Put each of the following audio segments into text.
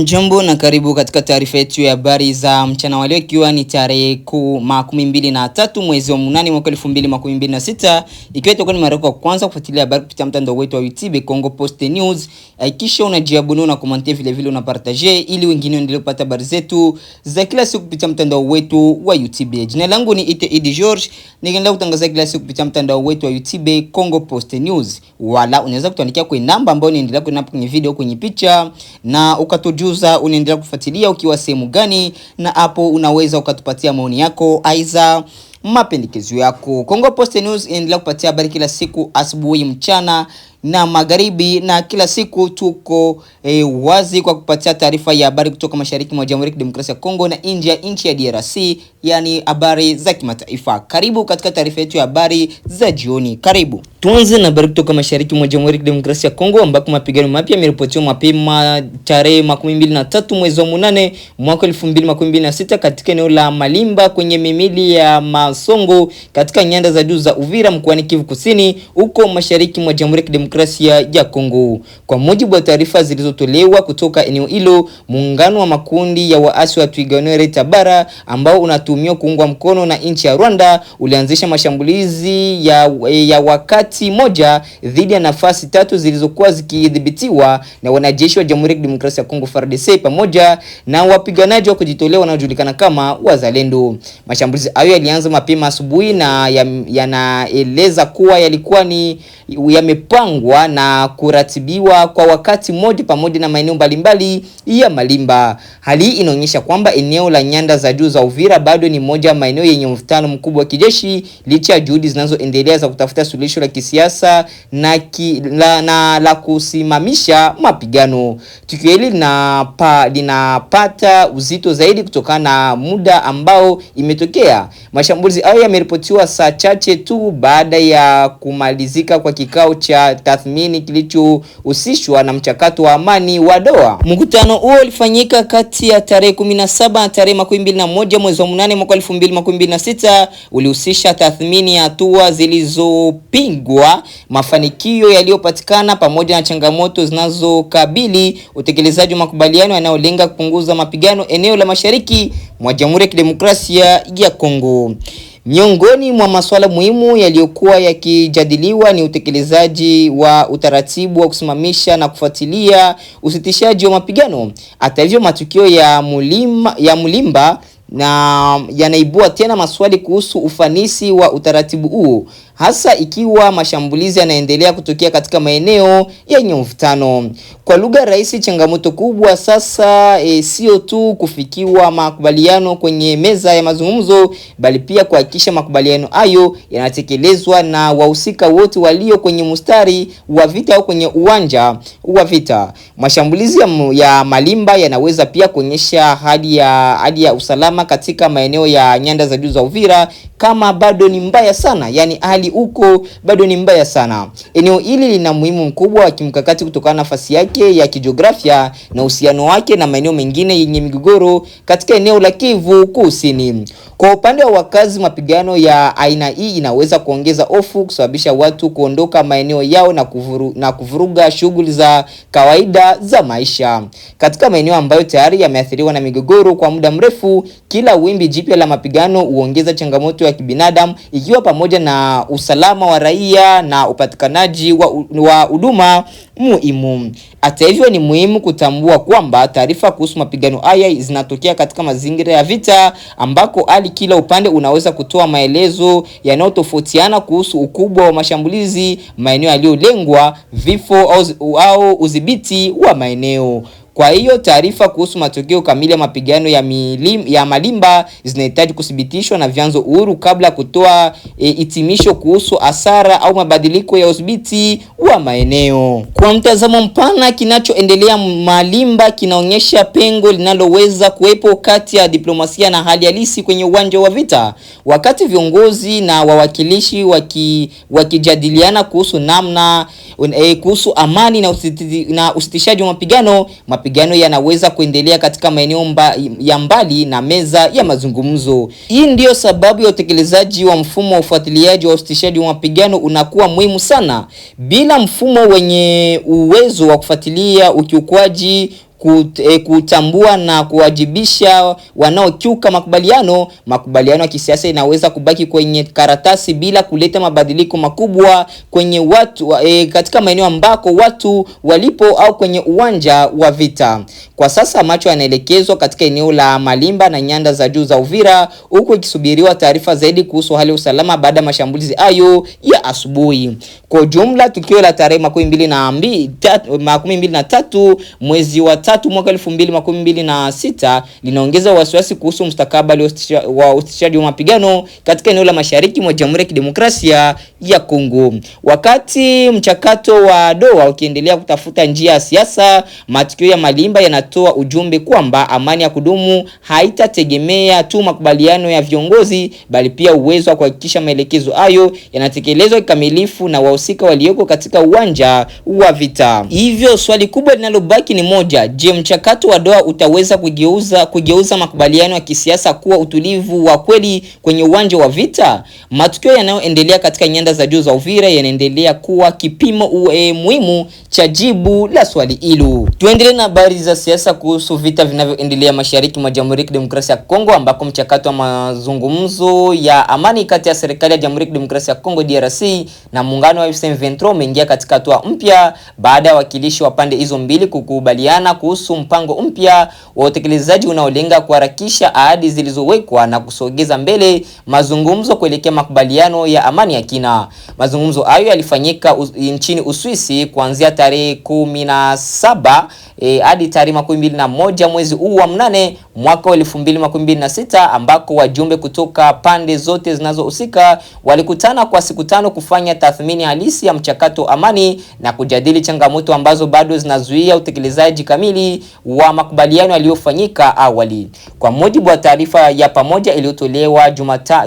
Jambo na karibu katika taarifa yetu ya habari za mchana wa leo, ikiwa ni tarehe 23 mwezi wa 8 mwaka 2026, ikiwa itakuwa ni mara ya kwanza kufuatilia habari kupitia mtandao wetu wa YouTube Congo Post News. Hakikisha unajiabonea na comment, vile vile una partage ili wengine waendelee kupata habari zetu za kila siku kupitia mtandao wetu wa YouTube. Jina langu ni Edi George, nikiendelea kutangaza kila siku kupitia mtandao wetu wa YouTube Congo Post News. Wala unaweza kutuandikia kwa namba ambayo inaendelea kwenye video, kwenye picha, na ukatujuza unaendelea kufuatilia ukiwa sehemu gani, na hapo unaweza ukatupatia maoni yako aiza mapendekezo yako. Congo Post News inaendelea kupatia habari kila siku, asubuhi, mchana na magharibi, na kila siku tuko wazi kwa kupatia taarifa ya habari kutoka mashariki mwa Jamhuri ya Kidemokrasia ya Kongo na nje ya nchi ya DRC, yani habari za kimataifa. Karibu katika taarifa yetu ya habari za jioni. Karibu. Tuanze na habari kutoka mashariki mwa Jamhuri ya Kidemokrasia ya Kongo, ambako mapigano mapya yameripotiwa mapema tarehe 23 mwezi wa 8 mwaka 2026 katika eneo la Malimba kwenye mimili ya Masongo katika nyanda za juu za Uvira mkoani Kivu Kusini, huko mashariki mwa Jamhuri ya Kidemokrasia ya Kongo. Kwa mujibu wa taarifa zilizotolewa kutoka eneo hilo, muungano wa makundi ya waasi wa Twirwaneho Tabara ambao unatumiwa kuungwa mkono na nchi ya Rwanda ulianzisha mashambulizi ya wakati moja dhidi ya nafasi 3 zilizokuwa zikidhibitiwa na wanajeshi wa Jamhuri ya Kidemokrasia ya Kongo FARDC pamoja na wapiganaji wa kujitolea wanaojulikana kama Wazalendo. Mashambulizi hayo yalianza mapema asubuhi na yanaeleza kuwa yalikuwa ni yamepangwa na kuratibiwa kwa wakati mmoja pamoja na maeneo mbalimbali ya Malimba. Hali hii inaonyesha kwamba eneo la nyanda za juu za Uvira bado ni moja ya maeneo yenye mvutano mkubwa wa kijeshi, licha ya juhudi zinazoendelea za kutafuta suluhisho la kisiasa na kusimamisha mapigano. Tukio hili linapata uzito zaidi kutokana na muda ambao imetokea. Mashambulizi hayo yameripotiwa saa chache tu baada ya kumalizika kwa kikao cha tathmini kilichohusishwa na mchakato wa amani wa Doha. Mkutano huo ulifanyika kati ya tarehe 17 na tarehe 21 mwezi wa 8 mwaka 2026, ulihusisha tathmini ya hatua zilizopingwa, mafanikio yaliyopatikana pamoja na changamoto zinazokabili utekelezaji wa makubaliano yanayolenga kupunguza mapigano eneo la mashariki mwa Jamhuri ya Kidemokrasia ya Kongo. Miongoni mwa masuala muhimu yaliyokuwa yakijadiliwa ni utekelezaji wa utaratibu wa kusimamisha na kufuatilia usitishaji wa mapigano. Hata hivyo, matukio ya Mlimba na yanaibua tena maswali kuhusu ufanisi wa utaratibu huo, hasa ikiwa mashambulizi yanaendelea kutokea katika maeneo yenye mvutano. Kwa lugha rahisi, changamoto kubwa sasa sio tu kufikiwa makubaliano kwenye meza ya mazungumzo, bali pia kuhakikisha makubaliano hayo yanatekelezwa na wahusika wote walio kwenye mstari wa vita au kwenye uwanja wa vita. Mashambulizi ya Malimba yanaweza pia kuonyesha hali ya usalama katika maeneo ya nyanda za juu za Uvira kama bado ni mbaya sana, yani hali huko bado ni mbaya sana. Eneo hili lina muhimu mkubwa wa kimkakati kutokana na nafasi yake ya kijiografia na uhusiano wake na maeneo mengine yenye migogoro katika eneo la Kivu Kusini. Kwa upande wa wakazi, mapigano ya aina hii inaweza kuongeza hofu, kusababisha watu kuondoka maeneo yao na kuvuruga shughuli za kawaida za maisha. Katika maeneo ambayo tayari yameathiriwa na migogoro kwa muda mrefu, kila wimbi jipya la mapigano huongeza changamoto ya kibinadamu, ikiwa pamoja na usalama wa raia na upatikanaji wa huduma muhimu. Hata hivyo, ni muhimu kutambua kwamba taarifa kuhusu mapigano haya zinatokea katika mazingira ya vita, ambako kila upande unaweza kutoa maelezo yanayotofautiana kuhusu ukubwa wa mashambulizi, maeneo yaliyolengwa, vifo au udhibiti wa maeneo. Kwa hiyo taarifa kuhusu matokeo kamili ya mapigano ya Malimba zinahitaji kuthibitishwa na vyanzo huru kabla ya kutoa hitimisho kuhusu hasara au mabadiliko ya udhibiti wa maeneo. Kwa mtazamo mpana, kinachoendelea Malimba kinaonyesha pengo linaloweza kuwepo kati ya diplomasia na hali halisi kwenye uwanja wa vita. Wakati viongozi na wawakilishi wakijadiliana kuhusu kuhusu amani na usitishaji wa mapigano yanaweza kuendelea katika maeneo ya mbali na meza ya mazungumzo. Hii ndiyo sababu ya utekelezaji wa mfumo wa ufuatiliaji wa usitishaji wa mapigano unakuwa muhimu sana. Bila mfumo wenye uwezo wa kufuatilia ukiukwaji kutambua na kuwajibisha wanaokiuka makubaliano ya kisiasa inaweza kubaki kwenye karatasi bila kuleta mabadiliko makubwa kwenye watu katika maeneo ambako watu walipo au kwenye uwanja wa vita. Kwa sasa macho yanaelekezwa katika eneo la Malimba na nyanda za juu za Uvira, huku ikisubiriwa taarifa zaidi kuhusu hali ya usalama baada ya mashambulizi hayo ya asubuhi. Kwa jumla, tukio la tarehe 23 mwezi wa 3 mwaka 2026 linaongeza wasiwasi kuhusu mustakabali wa usitishaji wa mapigano katika eneo la mashariki mwa Jamhuri ya Kidemokrasia ya Kongo. Wakati mchakato wa Doha ukiendelea kutafuta njia ya siasa, matukio ya Malimba yanatoa ujumbe kwamba amani ya kudumu haitategemea tu makubaliano ya viongozi, bali pia uwezo wa kuhakikisha maelekezo hayo yanatekelezwa kikamilifu na wahusika walioko katika uwanja wa vita. Hivyo swali kubwa linalobaki ni moja: je, mchakato wa Doha utaweza kugeuza makubaliano ya kisiasa kuwa utulivu wa kweli kwenye uwanja wa vita? Matukio yanayoendelea katika nyanda za juu za Uvira yanaendelea kuwa kipimo muhimu cha jibu la swali hilo. Tuendelee na habari za siasa kuhusu vita vinavyoendelea mashariki mwa Jamhuri ya Kidemokrasia ya Kongo, ambako mchakato wa mazungumzo ya amani kati ya serikali ya Jamhuri ya Kidemokrasia ya Kongo DRC na muungano wa M23 umeingia katika hatua mpya baada ya wakilishi wa pande hizo mbili kukubaliana kuhusu mpango mpya wa utekelezaji unaolenga kuharakisha ahadi zilizowekwa na kusogeza mbele mazungumzo kuelekea makubaliano ya amani ya kina. Mazungumzo hayo yalifanyika nchini Uswisi kuanzia tarehe 17 hadi tarehe 21 mwezi huu wa 8 mwaka 2026, ambako wajumbe kutoka pande zote zinazohusika walikutana kwa siku 5 kufanya tathmini halisi ya mchakato amani na kujadili changamoto ambazo bado zinazuia utekelezaji kamili wa makubaliano yaliyofanyika awali. Kwa mujibu wa taarifa ya pamoja iliyotolewa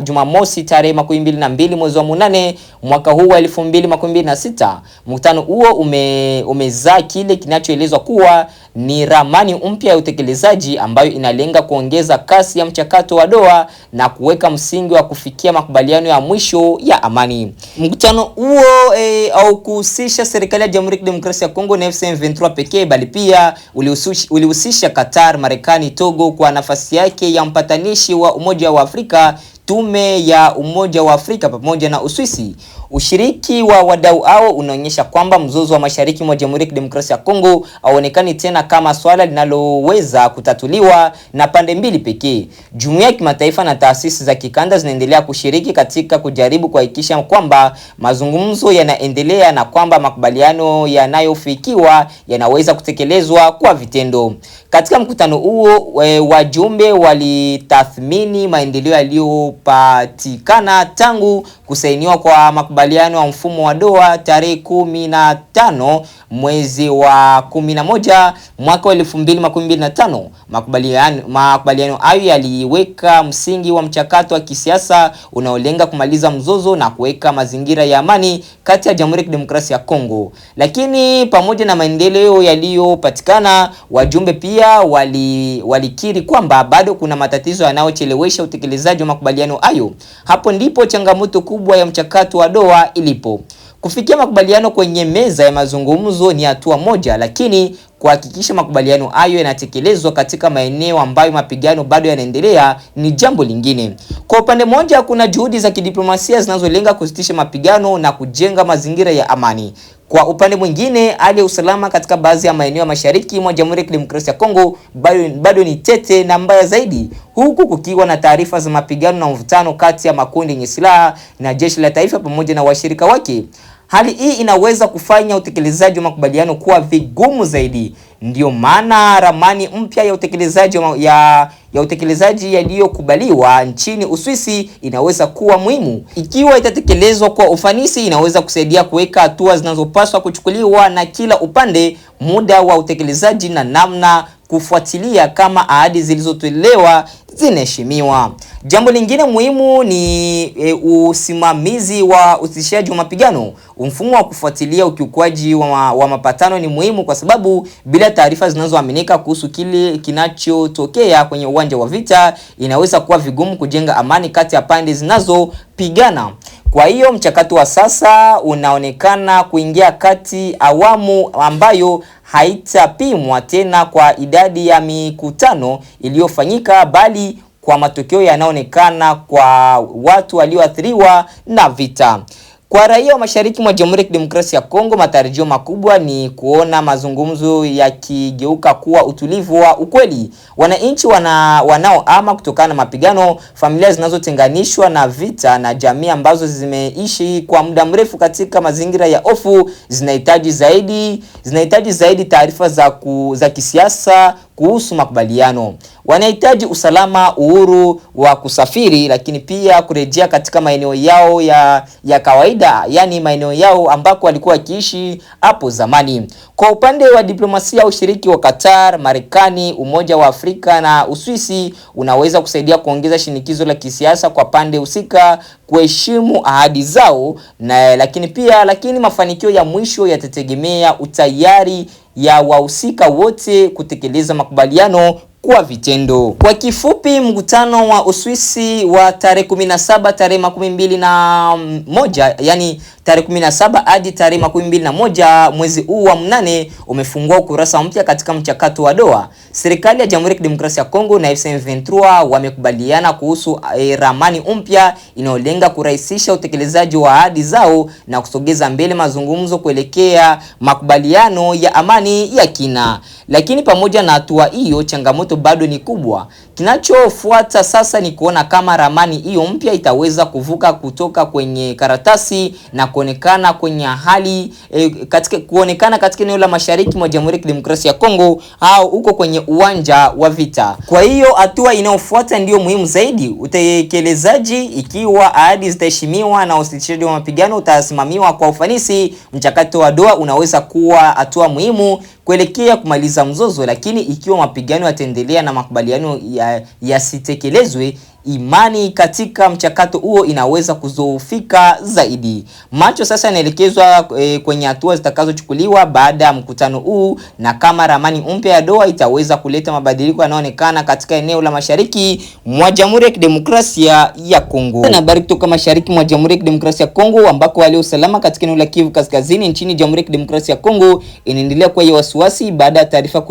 Jumamosi tarehe 22 mwezi wa 8 mwaka huu wa 2026, mkutano huo umezaa kile kinachoelezwa kuwa ni ramani mpya ya utekelezaji ambayo inalenga kuongeza kasi ya mchakato wa Doha na kuweka msingi wa kufikia makubaliano ya mwisho ya amani. Mkutano huo au kuhusisha serikali ya Jamhuri ya Kidemokrasia ya Kongo na M23 pekee, bali pia ulihusisha Qatar, Marekani, Togo kwa nafasi yake ya mpatanishi wa Umoja wa Afrika, Tume ya Umoja wa Afrika pamoja na Uswisi. Ushiriki wa wadau hao unaonyesha kwamba mzozo wa mashariki mwa Jamhuri ya Kidemokrasia ya Kongo hauonekani tena kama swala linaloweza kutatuliwa na pande mbili pekee. Jumuiya ya kimataifa na taasisi za kikanda zinaendelea kushiriki katika kujaribu kuhakikisha kwamba mazungumzo yanaendelea na kwamba makubaliano yanayofikiwa yanaweza kutekelezwa kwa vitendo. Katika mkutano huo, wajumbe walitathmini maendeleo yaliyopatikana tangu kusainiwa kwa makubaliano ya mfumo wa Doha tarehe 15 mwezi wa 11 mwaka 2025. Makubaliano hayo yaliweka msingi wa mchakato wa kisiasa unaolenga kumaliza mzozo na kuweka mazingira ya amani kati ya Jamhuri ya Kidemokrasia ya Kongo. Lakini pamoja na maendeleo yaliyopatikana, wajumbe pia walikiri kwamba bado kuna matatizo yanayochelewesha utekelezaji wa makubaliano hayo. Hapo ndipo changamoto kubwa ya mchakato wa Doha ilipo. Kufikia makubaliano kwenye meza ya mazungumzo ni hatua moja, lakini kuhakikisha makubaliano hayo yanatekelezwa katika maeneo ambayo mapigano bado yanaendelea ni jambo lingine. Kwa upande mmoja, kuna juhudi za kidiplomasia zinazolenga kusitisha mapigano na kujenga mazingira ya amani. Kwa upande mwingine, hali ya usalama katika baadhi ya maeneo ya mashariki mwa Jamhuri ya Kidemokrasia ya Kongo bado ni tete na mbaya zaidi, huku kukiwa na taarifa za mapigano na mvutano kati ya makundi yenye silaha na jeshi la taifa pamoja na washirika wake. Hali hii inaweza kufanya utekelezaji wa makubaliano kuwa vigumu zaidi. Ndio maana ramani mpya ya utekelezaji yaliyokubaliwa nchini Uswisi inaweza kuwa muhimu. Ikiwa itatekelezwa kwa ufanisi, inaweza kusaidia kuweka hatua zinazopaswa kuchukuliwa na kila upande, muda wa utekelezaji na namna kufuatilia kama ahadi zilizotolewa zinaheshimiwa. Jambo lingine muhimu ni usimamizi wa usitishaji wa mapigano. Mfumo wa kufuatilia ukiukwaji wa mapatano ni muhimu kwa sababu bila taarifa zinazoaminika kuhusu kile kinachotokea kwenye uwanja wa vita, inaweza kuwa vigumu kujenga amani kati ya pande zinazopigana. Kwa hiyo mchakato wa sasa unaonekana kuingia kati awamu ambayo haitapimwa tena kwa idadi ya mikutano iliyofanyika, bali kwa matokeo yanayoonekana kwa watu walioathiriwa na vita. Kwa raia wa mashariki mwa Jamhuri ya Kidemokrasia ya Kongo, matarajio makubwa ni kuona mazungumzo yakigeuka kuwa utulivu wa ukweli. Wananchi wanaoama kutokana na mapigano, familia zinazotenganishwa na vita na jamii ambazo zimeishi kwa muda mrefu katika mazingira ya hofu zinahitaji zaidi taarifa za kisiasa kuhusu makubaliano. Wanahitaji usalama, uhuru wa kusafiri, lakini pia kurejea katika maeneo yao ya kawaida, yani maeneo yao ambako walikuwa wakiishi hapo zamani. Kwa upande wa diplomasia, ushiriki wa Qatar, Marekani, Umoja wa Afrika na Uswisi unaweza kusaidia kuongeza shinikizo la kisiasa kwa pande husika kuheshimu ahadi zao, lakini mafanikio ya mwisho yatategemea utayari ya wahusika wote kutekeleza makubaliano kwa vitendo. Kwa kifupi, mkutano wa Uswisi wa tarehe 17 tarehe 21, yani tarehe 17 hadi tarehe 21 mwezi huu wa 8 umefungua ukurasa mpya katika mchakato wa Doha. Serikali ya Jamhuri ya Kidemokrasia ya Kongo na M23 wamekubaliana kuhusu ramani mpya inayolenga kurahisisha utekelezaji wa ahadi zao na kusogeza mbele mazungumzo kuelekea makubaliano ya amani ya kina. Lakini pamoja na hatua hiyo, changamoto bado ni kubwa. Kinachofuata sasa ni kuona kama ramani hiyo mpya itaweza kuvuka kutoka kwenye karatasi na kuonekana katika eneo la mashariki mwa Jamhuri ya Kidemokrasia ya Kongo au huko kwenye uwanja wa vita. Kwa hiyo hatua inayofuata ndio muhimu zaidi. Utekelezaji, ikiwa ahadi zitaheshimiwa na usitishaji wa mapigano utasimamiwa kwa ufanisi, mchakato wa Doha unaweza kuwa hatua muhimu kuelekea kumaliza mzozo. Lakini ikiwa mapigano yataendelea na makubaliano yasitekelezwe, imani katika mchakato huo inaweza kudhoofika zaidi. Macho sasa yanaelekezwa kwenye hatua zitakazochukuliwa baada ya mkutano huu na kama ramani mpya ya Doha itaweza kuleta mabadiliko yanayoonekana katika eneo la mashariki mwa Jamhuri ya Kidemokrasia ya Kongo. Na habari kutoka mashariki mwa Jamhuri ya Kidemokrasia ya Kongo, ambako hali ya usalama katika eneo la Kivu Kaskazini nchini Jamhuri ya Kidemokrasia ya Kongo inaendelea kuwa ya wasiwasi baada ya taarifa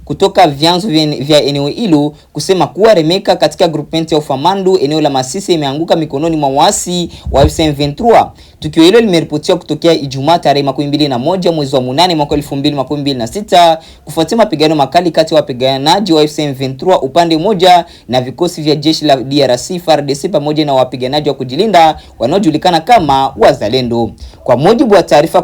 kutoka vyanzo vya eneo hilo kusema kuwa Remeka katika groupement ya Ufamandu eneo la Masisi imeanguka mikononi mwa waasi wa M23. Tukio hilo limeripotiwa kutokea Ijumaa tarehe 21 mwezi wa 8 mwaka 2026 kufuatia mapigano makali kati ya wapiganaji wa M23 upande mmoja na vikosi vya jeshi la DRC FARDC pamoja na wapiganaji wa kujilinda wanaojulikana kama Wazalendo. Kwa mujibu wa taarifa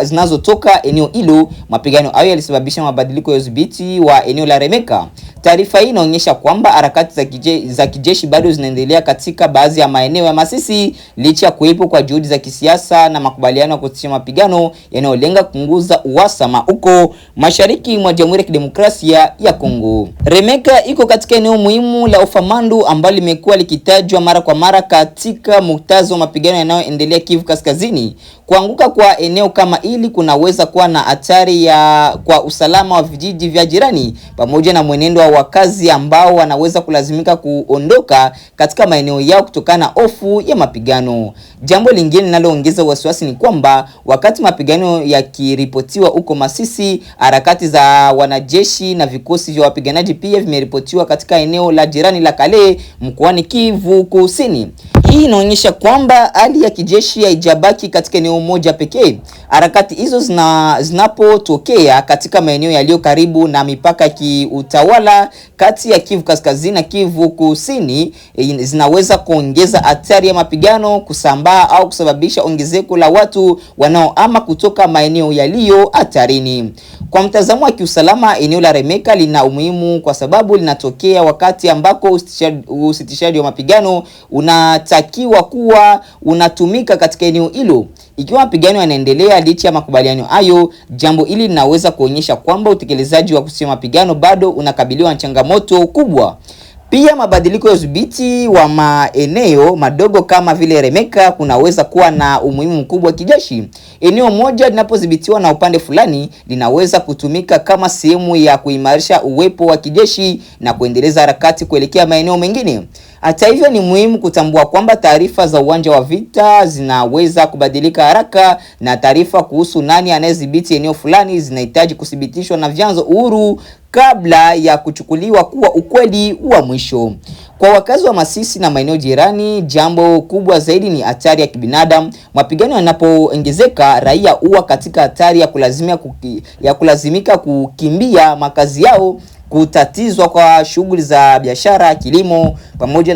zinazotoka eneo hilo, mapigano hayo yalisababisha mabadiliko ya udhibiti wa eneo la Remeka. Taarifa hii inaonyesha kwamba harakati za kijeshi bado zinaendelea katika baadhi ya maeneo ya Masisi licha ya kuwepo kwa juhudi za kisiasa na makubaliano ya kusitisha mapigano yanayolenga kupunguza uhasama huko mashariki mwa Jamhuri ya Kidemokrasia ya Kongo. Remeka iko katika eneo muhimu la Ufamandu ambalo limekuwa likitajwa mara kwa mara katika muktadha wa mapigano yanayoendelea Kivu Kaskazini. Kuanguka kwa eneo kama hili kunaweza kuwa na hatari kwa usalama wa vijiji vya jirani pamoja na mwenendo wa wakazi ambao wanaweza kulazimika kuondoka katika maeneo yao kutokana na hofu ya mapigano. Jambo lingine linaloongeza wasiwasi ni kwamba wakati mapigano yakiripotiwa huko Masisi, harakati za wanajeshi na vikosi vya wapiganaji pia vimeripotiwa katika eneo la jirani la Kale mkoani Kivu Kusini. Hii inaonyesha kwamba hali ya kijeshi haijabaki katika eneo moja pekee. Harakati hizo zinapotokea katika maeneo yaliyo karibu na mipaka ya kiutawala kati ya Kivu Kaskazini na Kivu Kusini, zinaweza kuongeza hatari ya mapigano kusambaa au kusababisha ongezeko la watu wanaohama kutoka maeneo yaliyo hatarini. Kwa mtazamo wa kiusalama, eneo la Remeka lina umuhimu kwa sababu linatokea wakati ambako usitishaji wa mapigano unatakiwa kuwa unatumika katika eneo hilo. Ikiwa mapigano yanaendelea licha ya makubaliano hayo, jambo hili linaweza kuonyesha kwamba utekelezaji wa kusitisha mapigano bado unakabiliwa na changamoto kubwa. Pia mabadiliko ya udhibiti wa maeneo madogo kama vile Remeka kunaweza kuwa na umuhimu mkubwa kijeshi. Eneo moja linapodhibitiwa na upande fulani linaweza kutumika kama sehemu ya kuimarisha uwepo wa kijeshi na kuendeleza harakati kuelekea maeneo mengine. Hata hivyo, ni muhimu kutambua kwamba taarifa za uwanja wa vita zinaweza kubadilika haraka, na taarifa kuhusu nani anayedhibiti eneo fulani zinahitaji kuthibitishwa na vyanzo huru kabla ya kuchukuliwa kuwa ukweli wa mwisho. Kwa wakazi wa Masisi na maeneo jirani, jambo kubwa zaidi ni hatari ya kibinadamu. Mapigano yanapoongezeka, raia huwa katika hatari ya kulazimika kukimbia makazi yao, kutatizwa kwa shughuli za biashara, kilimo, pamoja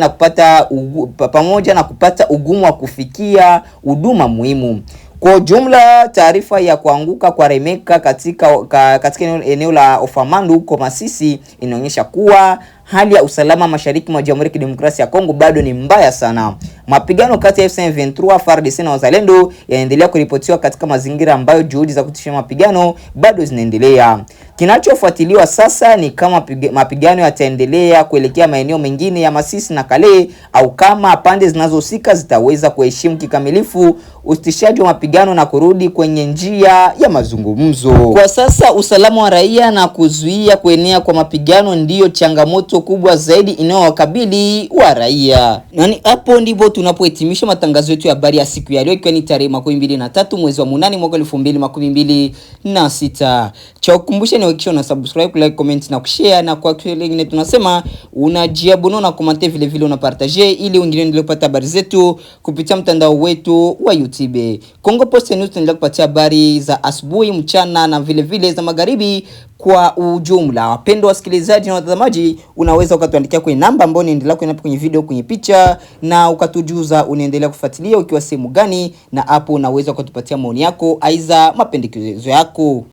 na kupata ugumu wa kufikia huduma muhimu. Kwa jumla, taarifa ya kuanguka kwa Remeka katika eneo la Ofamandu huko Masisi inaonyesha kuwa hali ya usalama mashariki mwa Jamhuri ya Kidemokrasia ya Kongo bado ni mbaya sana. Mapigano kati ya M23, FARDC na wazalendo yanaendelea kuripotiwa katika mazingira ambayo juhudi za kutisha mapigano bado zinaendelea. Kinachofuatiliwa sasa ni kama mapigano yataendelea kuelekea maeneo mengine ya Masisi na Kale, au kama pande zinazohusika zitaweza kuheshimu kikamilifu usitishaji wa mapigano na kurudi kwenye njia ya mazungumzo. Kwa sasa usalama wa raia na kuzuia kuenea kwa mapigano ndiyo changamoto kubwa zaidi inayowakabili wa raia. Nani hapo ndipo tunapohitimisha matangazo yetu ya habari ya siku ya leo, ikiwa ni tarehe 23 mwezi wa 8 mwaka 2026. Cha kukumbusha ni hakikisha una subscribe, like, comment na kushare, na kwa kile kingine tunasema unajiabonona na comment vile vile una partager, ili wengine ndio kupata habari zetu kupitia mtandao wetu wa YouTube. Kongo Post News tunaendelea kupatia habari za asubuhi, mchana na vile vile za magharibi kwa ujumla. Wapendwa wasikilizaji na watazamaji, unaweza ukatuandikia kwenye namba ambayo inaendelea kwenye video, kwenye picha, na ukatujuza unaendelea kufuatilia ukiwa sehemu gani, na hapo unaweza ukatupatia maoni yako aidha mapendekezo yako.